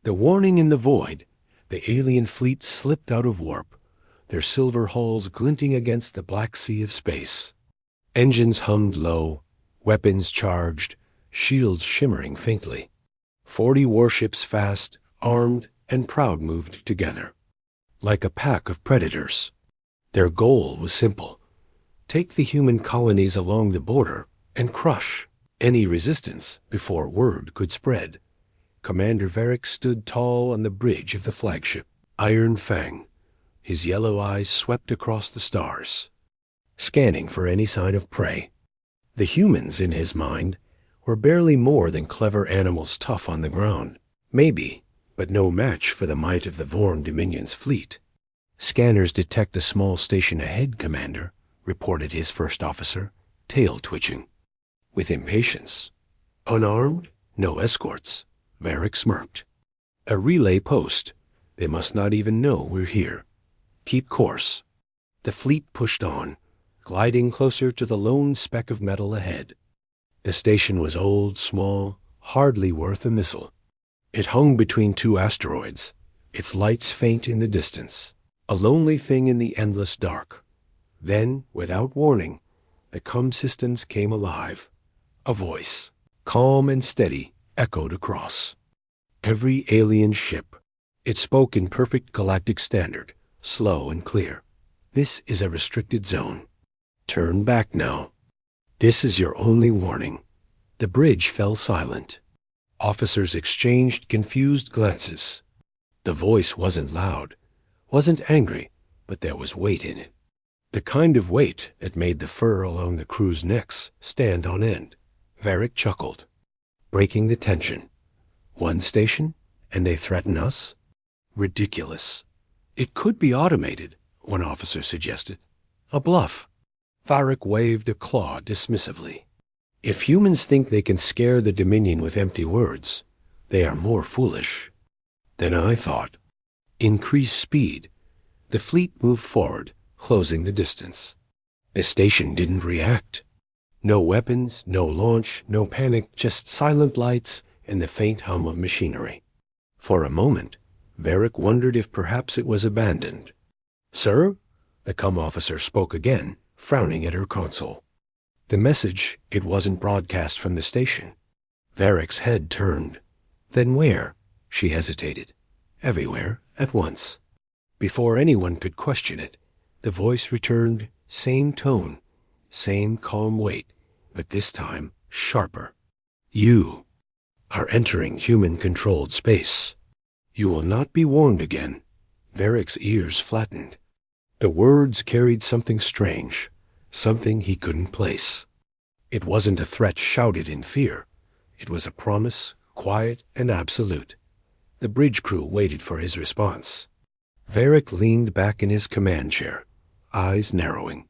The warning in the void. The alien fleet slipped out of warp, their silver hulls glinting against the black sea of space. Engines hummed low, weapons charged, shields shimmering faintly. 40 warships fast, armed, and proud moved together, like a pack of predators. Their goal was simple: take the human colonies along the border and crush any resistance before word could spread. Commander Varric stood tall on the bridge of the flagship, Iron Fang. His yellow eyes swept across the stars, scanning for any sign of prey. The humans, in his mind, were barely more than clever animals tough on the ground. Maybe, but no match for the might of the Vorn Dominion's fleet. "Scanners detect a small station ahead, Commander," reported his first officer, tail twitching with impatience. "Unarmed? No escorts." Varric smirked. "A relay post. They must not even know we're here. Keep course." The fleet pushed on, gliding closer to the lone speck of metal ahead. The station was old, small, hardly worth a missile. It hung between two asteroids, its lights faint in the distance, a lonely thing in the endless dark. Then, without warning, the comm systems came alive. A voice, calm and steady, echoed across every alien ship. It spoke in perfect galactic standard, slow and clear. "This is a restricted zone. Turn back now. This is your only warning." The bridge fell silent. Officers exchanged confused glances. The voice wasn't loud, wasn't angry, but there was weight in it. The kind of weight that made the fur along the crew's necks stand on end. Varric chuckled, breaking the tension. One station, and they threaten us? Ridiculous. "It could be automated," one officer suggested. "A bluff." Varric waved a claw dismissively. "If humans think they can scare the Dominion with empty words, they are more foolish than I thought." Increase speed. The fleet moved forward, closing the distance. The station didn't react. No weapons, no launch, no panic, just silent lights and the faint hum of machinery. For a moment, Varric wondered if perhaps it was abandoned. "Sir?" The comm officer spoke again, frowning at her console. The message, it wasn't broadcast from the station. Varric's head turned. "Then where?" She hesitated. "Everywhere, at once." Before anyone could question it, the voice returned, same tone, same calm weight, but this time sharper. "You are entering human-controlled space. You will not be warned again." Varric's ears flattened. The words carried something strange, something he couldn't place. It wasn't a threat shouted in fear. It was a promise, quiet and absolute. The bridge crew waited for his response. Varric leaned back in his command chair, eyes narrowing.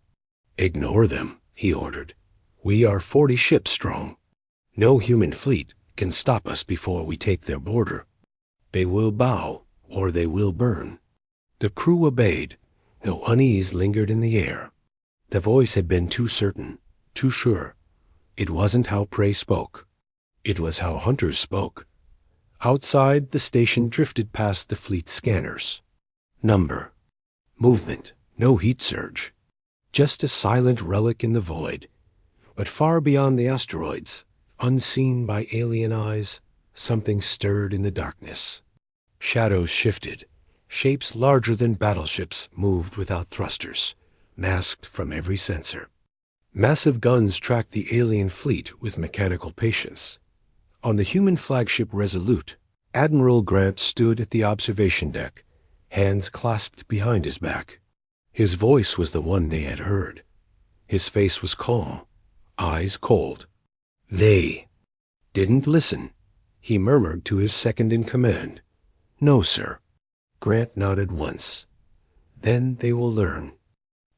"Ignore them," he ordered. "We are 40 ships strong. No human fleet can stop us before we take their border. They will bow, or they will burn." The crew obeyed, though unease lingered in the air. The voice had been too certain, too sure. It wasn't how prey spoke. It was how hunters spoke. Outside, the station drifted past the fleet's scanners. Number. Movement. No heat surge. Just a silent relic in the void. But far beyond the asteroids, unseen by alien eyes, something stirred in the darkness. Shadows shifted. Shapes larger than battleships moved without thrusters, masked from every sensor. Massive guns tracked the alien fleet with mechanical patience. On the human flagship Resolute, Admiral Grant stood at the observation deck, hands clasped behind his back. His voice was the one they had heard. His face was calm, eyes cold. "They didn't listen," he murmured to his second-in-command. "No, sir." Grant nodded once. "Then they will learn."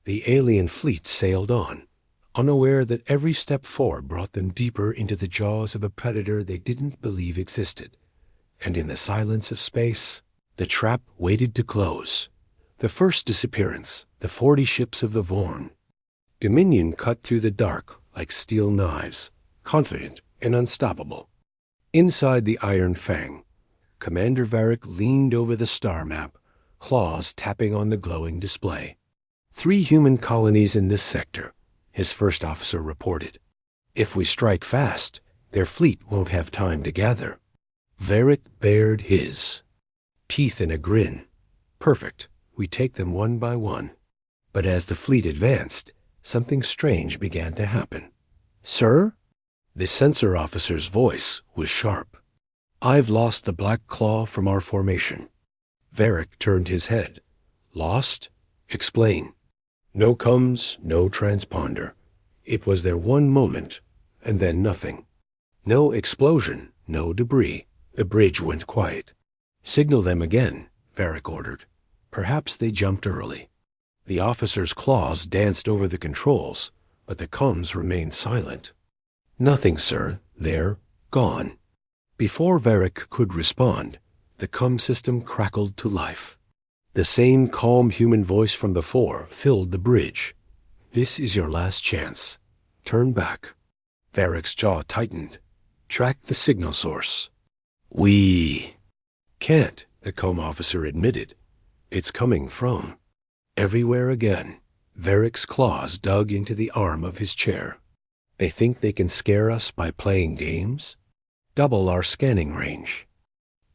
The alien fleet sailed on, unaware that every step forward brought them deeper into the jaws of a predator they didn't believe existed. And in the silence of space, the trap waited to close. The first disappearance, the 40 ships of the Vorn. Dominion cut through the dark like steel knives, confident and unstoppable. Inside the Iron Fang, Commander Varric leaned over the star map, claws tapping on the glowing display. 3 human colonies in this sector, his first officer reported. If we strike fast, their fleet won't have time to gather. Varric bared his teeth in a grin. Perfect. We take them one by one. But as the fleet advanced, something strange began to happen. Sir? The sensor officer's voice was sharp. I've lost the Black Claw from our formation. Varric turned his head. Lost? Explain. No comms, no transponder. It was their one moment, and then nothing. No explosion, no debris. The bridge went quiet. Signal them again, Varric ordered. Perhaps they jumped early. The officer's claws danced over the controls, but the comms remained silent. Nothing, sir. They're gone. Before Varric could respond, the comm system crackled to life. The same calm human voice from the fore filled the bridge. This is your last chance. Turn back. Varric's jaw tightened. Track the signal source. We can't, the comm officer admitted. It's coming from everywhere again. Varric's claws dug into the arm of his chair. They think they can scare us by playing games? Double our scanning range.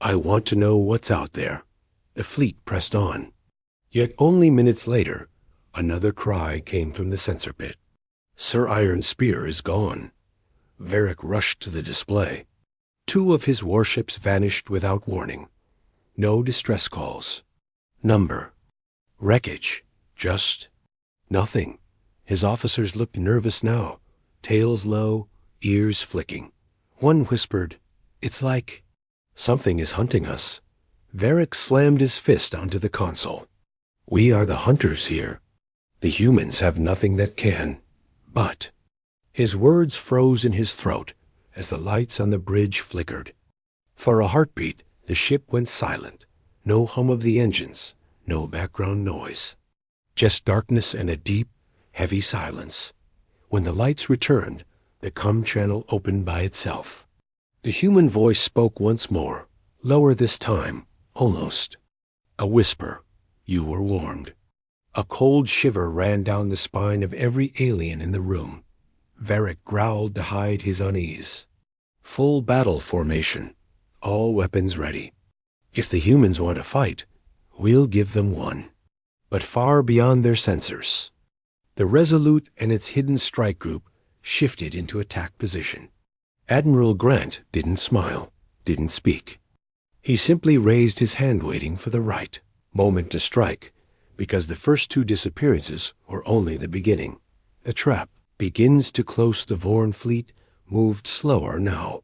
I want to know what's out there. The fleet pressed on. Yet only minutes later, another cry came from the sensor pit. Sir Iron Spear is gone. Varric rushed to the display. 2 of his warships vanished without warning. No distress calls. Number. Wreckage. Just nothing. His officers looked nervous now, tails low, ears flicking. One whispered, "It's like something is hunting us." Varric slammed his fist onto the console. We are the hunters here. The humans have nothing that can. But his words froze in his throat as the lights on the bridge flickered. For a heartbeat, the ship went silent. No hum of the engines, no background noise. Just darkness and a deep, heavy silence. When the lights returned, the comm channel opened by itself. The human voice spoke once more, lower this time, almost. A whisper. You were warned. A cold shiver ran down the spine of every alien in the room. Varric growled to hide his unease. Full battle formation. All weapons ready. If the humans want to fight, we'll give them one. But far beyond their sensors. The Resolute and its hidden strike group shifted into attack position. Admiral Grant didn't smile, didn't speak. He simply raised his hand waiting for the right moment to strike, because the first 2 disappearances were only the beginning. The trap begins to close the Vorn fleet moved slower now.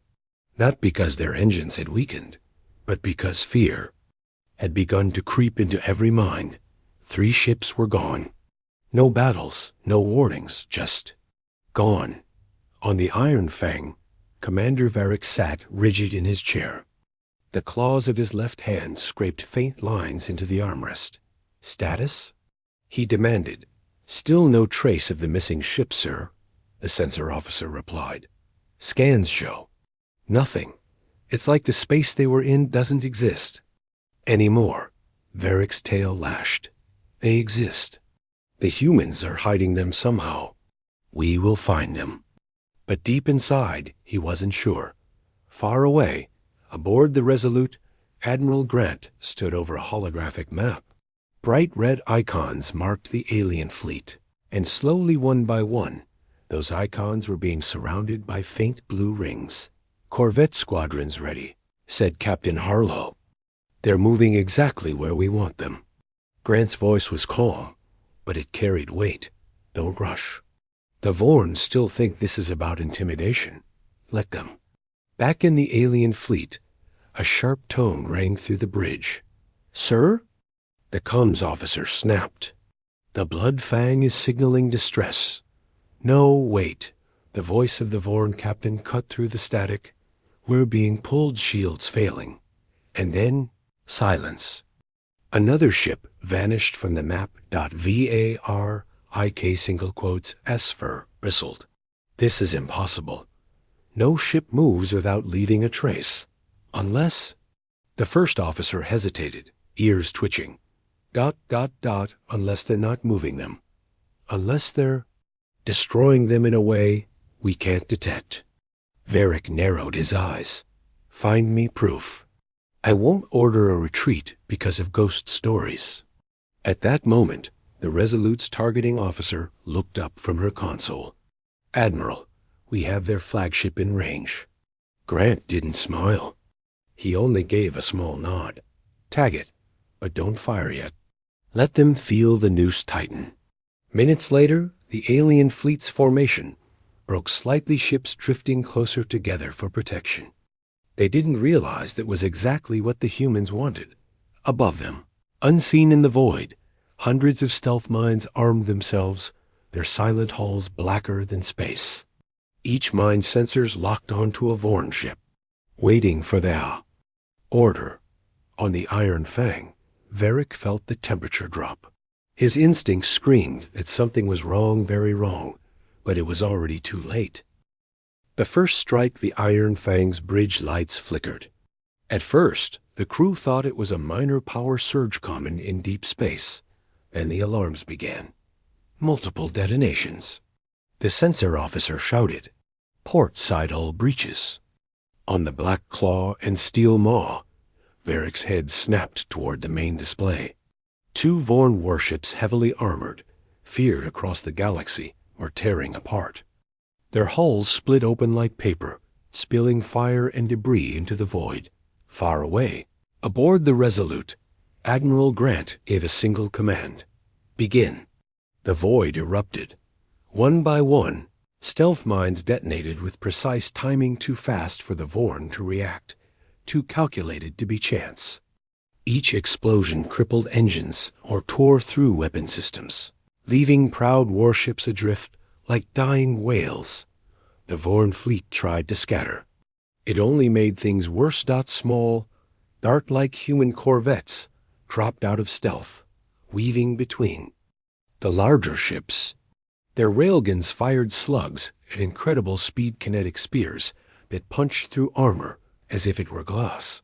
Not because their engines had weakened, but because fear had begun to creep into every mind. 3 ships were gone. No battles, no warnings, just gone. On the Iron Fang, Commander Varric sat rigid in his chair. The claws of his left hand scraped faint lines into the armrest. Status? He demanded. Still no trace of the missing ship, sir, the sensor officer replied. Scans show. Nothing. It's like the space they were in doesn't exist. Anymore. Varric's tail lashed. They exist. The humans are hiding them somehow. We will find them. But deep inside, he wasn't sure. Far away, aboard the Resolute, Admiral Grant stood over a holographic map. Bright red icons marked the alien fleet, and slowly one by one, those icons were being surrounded by faint blue rings. Corvette squadrons ready, said Captain Harlow. They're moving exactly where we want them. Grant's voice was calm, but it carried weight. Don't rush. The Vorn still think this is about intimidation. Let them. Back in the alien fleet, a sharp tone rang through the bridge. Sir? The comms officer snapped. The Blood Fang is signaling distress. No, wait. The voice of the Vorn captain cut through the static. We're being pulled, shields failing. And then, silence. Another ship vanished from the map. VARIK single quotes Sfer bristled. This is impossible. No ship moves without leaving a trace. Unless... The first officer hesitated, ears twitching. ... unless they're not moving them. Unless they're destroying them in a way we can't detect. Varric narrowed his eyes. Find me proof. I won't order a retreat because of ghost stories. At that moment, the Resolute's targeting officer looked up from her console. Admiral, we have their flagship in range. Grant didn't smile. He only gave a small nod. Tag it, but don't fire yet. Let them feel the noose tighten. Minutes later, the alien fleet's formation broke slightly, ships drifting closer together for protection. They didn't realize that was exactly what the humans wanted. Above them, unseen in the void, hundreds of stealth mines armed themselves, their silent hulls blacker than space. Each mine sensors locked onto a Vorn ship, waiting for the order. On the Iron Fang, Varric felt the temperature drop. His instincts screamed that something was wrong, very wrong, but it was already too late. The first strike, the Iron Fang's bridge lights flickered. At first, the crew thought it was a minor power surge common in deep space. Then the alarms began. Multiple detonations. The sensor officer shouted, "Port side hull breaches." On the Black Claw and Steel Maw, Varric's head snapped toward the main display. Two Vorn warships, heavily armored, feared across the galaxy, were tearing apart. Their hulls split open like paper, spilling fire and debris into the void. Far away, aboard the Resolute, Admiral Grant gave a single command. Begin. The void erupted. One by one, stealth mines detonated with precise timing, too fast for the Vorn to react, too calculated to be chance. Each explosion crippled engines or tore through weapon systems, leaving proud warships adrift like dying whales. The Vorn fleet tried to scatter. It only made things worse. Small, dart-like human corvettes dropped out of stealth, weaving between the larger ships. Their railguns fired slugs at incredible speed, kinetic spears that punched through armor as if it were glass.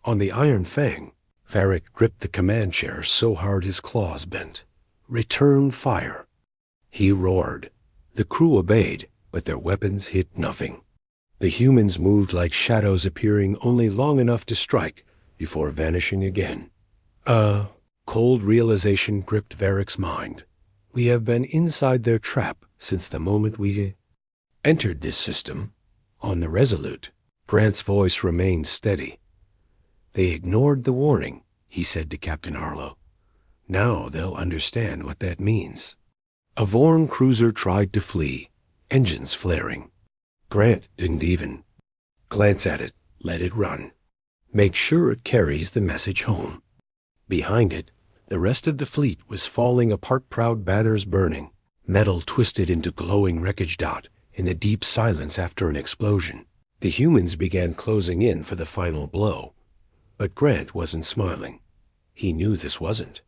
On the Iron Fang, Varric gripped the command chair so hard his claws bent. Return fire. He roared. The crew obeyed, but their weapons hit nothing. The humans moved like shadows, appearing only long enough to strike before vanishing again. Cold realization gripped Varric's mind. We have been inside their trap since the moment we entered this system. On the Resolute, Grant's voice remained steady. They ignored the warning, he said to Captain Harlow. Now they'll understand what that means. A Vorn cruiser tried to flee, engines flaring. Grant didn't even glance at it. Let it run. Make sure it carries the message home. Behind it, the rest of the fleet was falling apart, proud banners burning, metal twisted into glowing wreckage. In the deep silence after an explosion, the humans began closing in for the final blow. But Grant wasn't smiling. He knew this wasn't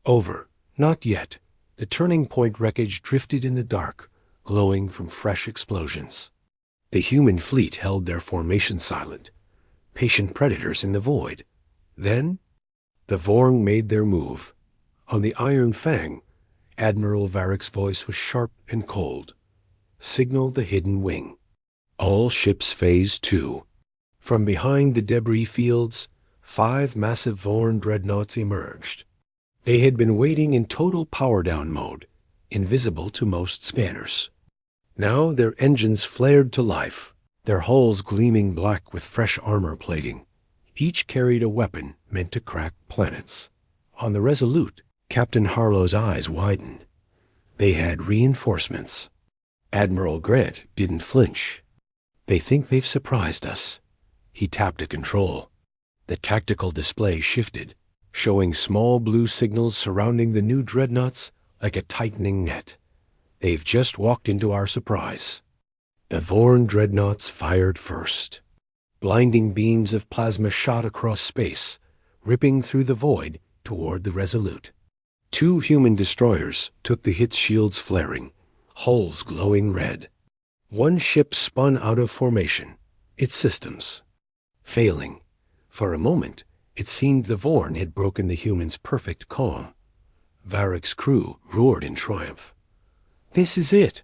over. Not yet. The turning point wreckage drifted in the dark, glowing from fresh explosions. The human fleet held their formation silent, patient predators in the void. Then, the Vorn made their move. On the Iron Fang, Admiral Varric's voice was sharp and cold. Signal the hidden wing. All ships Phase 2. From behind the debris fields, 5 massive Vorn dreadnoughts emerged. They had been waiting in total power-down mode, invisible to most scanners. Now their engines flared to life, their hulls gleaming black with fresh armor plating. Each carried a weapon meant to crack planets. On the Resolute, Captain Harlow's eyes widened. They had reinforcements. Admiral Grant didn't flinch. They think they've surprised us. He tapped a control. The tactical display shifted, showing small blue signals surrounding the new dreadnoughts like a tightening net. They've just walked into our surprise. The Vorn dreadnoughts fired first. Blinding beams of plasma shot across space, ripping through the void toward the Resolute. 2 human destroyers took the hit's shields flaring, hulls glowing red. One ship spun out of formation, its systems failing, For a moment, it seemed the Vorn had broken the humans' perfect calm. Varick's crew roared in triumph. "This is it!"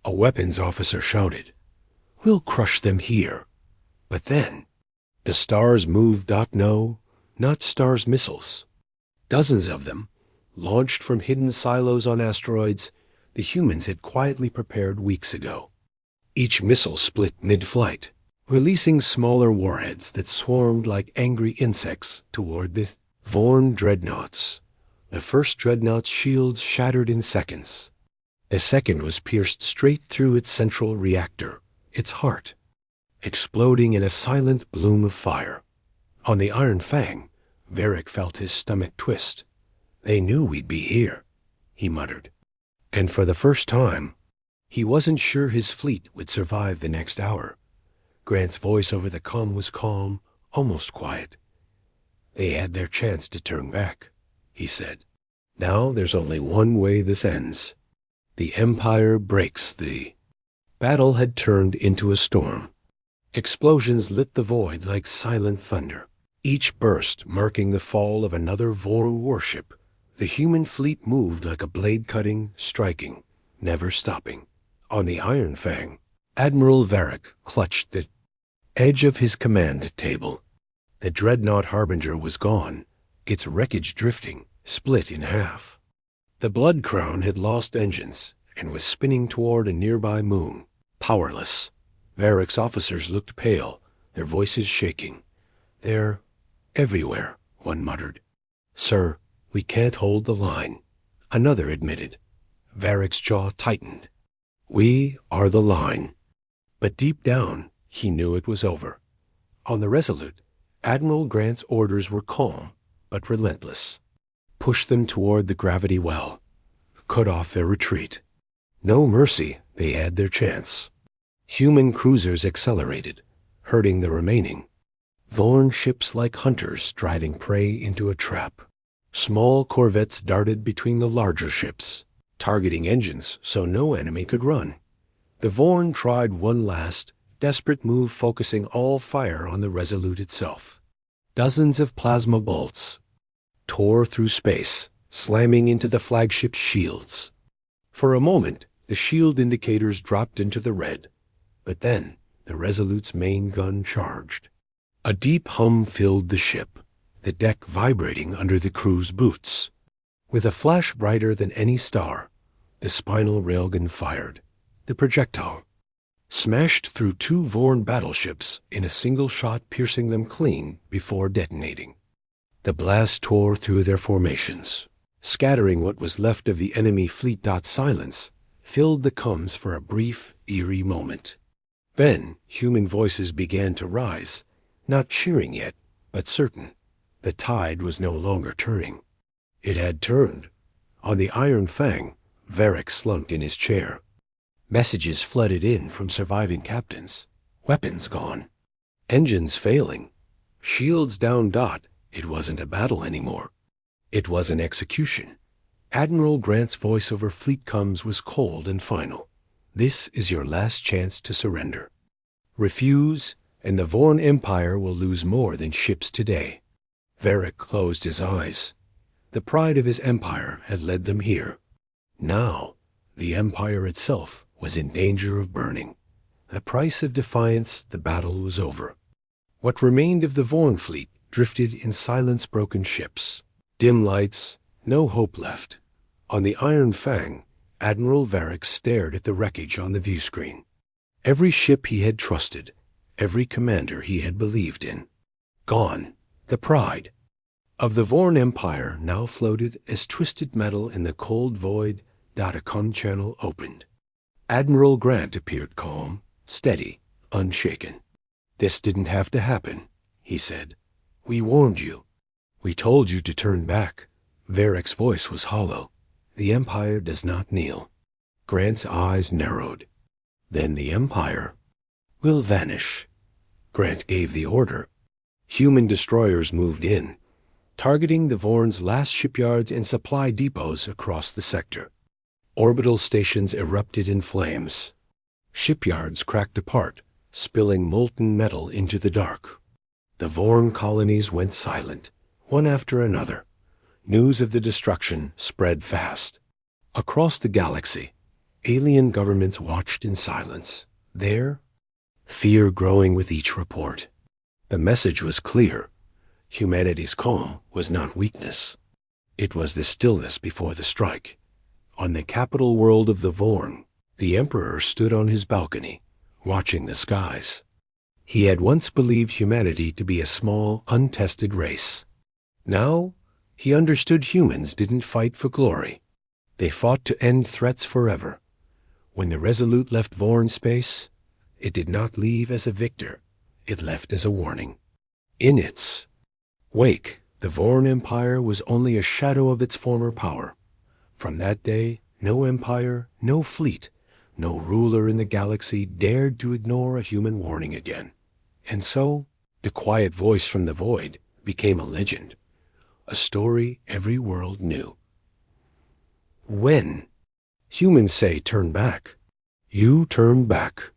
A weapons officer shouted. "We'll crush them here." But then, the stars moved. No, not stars missiles. Dozens of them, launched from hidden silos on asteroids the humans had quietly prepared weeks ago. Each missile split mid-flight, releasing smaller warheads that swarmed like angry insects toward the Vorn dreadnoughts. The first dreadnought's shields shattered in seconds. A second was pierced straight through its central reactor, its heart, exploding in a silent bloom of fire. On the Iron Fang, Varick felt his stomach twist. "They knew we'd be here," he muttered. And for the first time, he wasn't sure his fleet would survive the next hour. Grant's voice over the comm was calm, almost quiet. "They had their chance to turn back," he said. "Now there's only one way this ends. The Empire breaks the—" Battle had turned into a storm. Explosions lit the void like silent thunder, each burst marking the fall of another Vorn warship. The human fleet moved like a blade cutting, striking, never stopping. On the Iron Fang, Admiral Varick clutched the edge of his command table. The dreadnought Harbinger was gone, its wreckage drifting, split in half. The Blood Crown had lost engines and was spinning toward a nearby moon, powerless. Varick's officers looked pale, their voices shaking. "They're everywhere," one muttered. "Sir, we can't hold the line," another admitted. Varick's jaw tightened. "We are the line." But deep down, he knew it was over. On the Resolute, Admiral Grant's orders were calm, but relentless. Push them toward the gravity well. Cut off their retreat. No mercy, they had their chance. Human cruisers accelerated, hurting the remaining. Vorn ships like hunters driving prey into a trap. Small corvettes darted between the larger ships, targeting engines so no enemy could run. The Vorn tried one last, desperate move, focusing all fire on the Resolute itself. Dozens of plasma bolts tore through space, slamming into the flagship's shields. For a moment, the shield indicators dropped into the red, but then the Resolute's main gun charged. A deep hum filled the ship, the deck vibrating under the crew's boots. With a flash brighter than any star, the spinal railgun fired. The projectile smashed through two Vorn battleships in a single shot, piercing them clean before detonating. The blast tore through their formations, scattering what was left of the enemy fleet. Silence filled the comms for a brief, eerie moment. Then human voices began to rise, not cheering yet, but certain. The tide was no longer turning. It had turned. On the Iron Fang, Varick slumped in his chair. Messages flooded in from surviving captains. Weapons gone. Engines failing. Shields down. It wasn't a battle anymore. It was an execution. Admiral Grant's voice over fleet comms was cold and final. "This is your last chance to surrender. Refuse, and the Vorn Empire will lose more than ships today." Varick closed his eyes. The pride of his empire had led them here. Now, the empire itself was in danger of burning. The price of defiance, the battle was over. What remained of the Vorn fleet drifted in silence-broken ships. Dim lights, no hope left. On the Iron Fang, Admiral Varick stared at the wreckage on the viewscreen. Every ship he had trusted, every commander he had believed in. Gone. The pride of the Vorn Empire now floated as twisted metal in the cold void. A comm channel opened. Admiral Grant appeared calm, steady, unshaken. "This didn't have to happen," he said. "We warned you. We told you to turn back." Varick's voice was hollow. "The Empire does not kneel." Grant's eyes narrowed. "Then the Empire will vanish." Grant gave the order. Human destroyers moved in, targeting the Vorn's last shipyards and supply depots across the sector. Orbital stations erupted in flames. Shipyards cracked apart, spilling molten metal into the dark. The Vorn colonies went silent, one after another. News of the destruction spread fast. Across the galaxy, alien governments watched in silence. There, fear growing with each report. The message was clear. Humanity's calm was not weakness. It was the stillness before the strike. On the capital world of the Vorn, the Emperor stood on his balcony, watching the skies. He had once believed humanity to be a small, untested race. Now, he understood humans didn't fight for glory. They fought to end threats forever. When the Resolute left Vorn space, it did not leave as a victor. It left as a warning. In its wake, the Vorn Empire was only a shadow of its former power. From that day, no empire, no fleet, no ruler in the galaxy dared to ignore a human warning again. And so, the quiet voice from the void became a legend, a story every world knew. When humans say turn back, you turn back.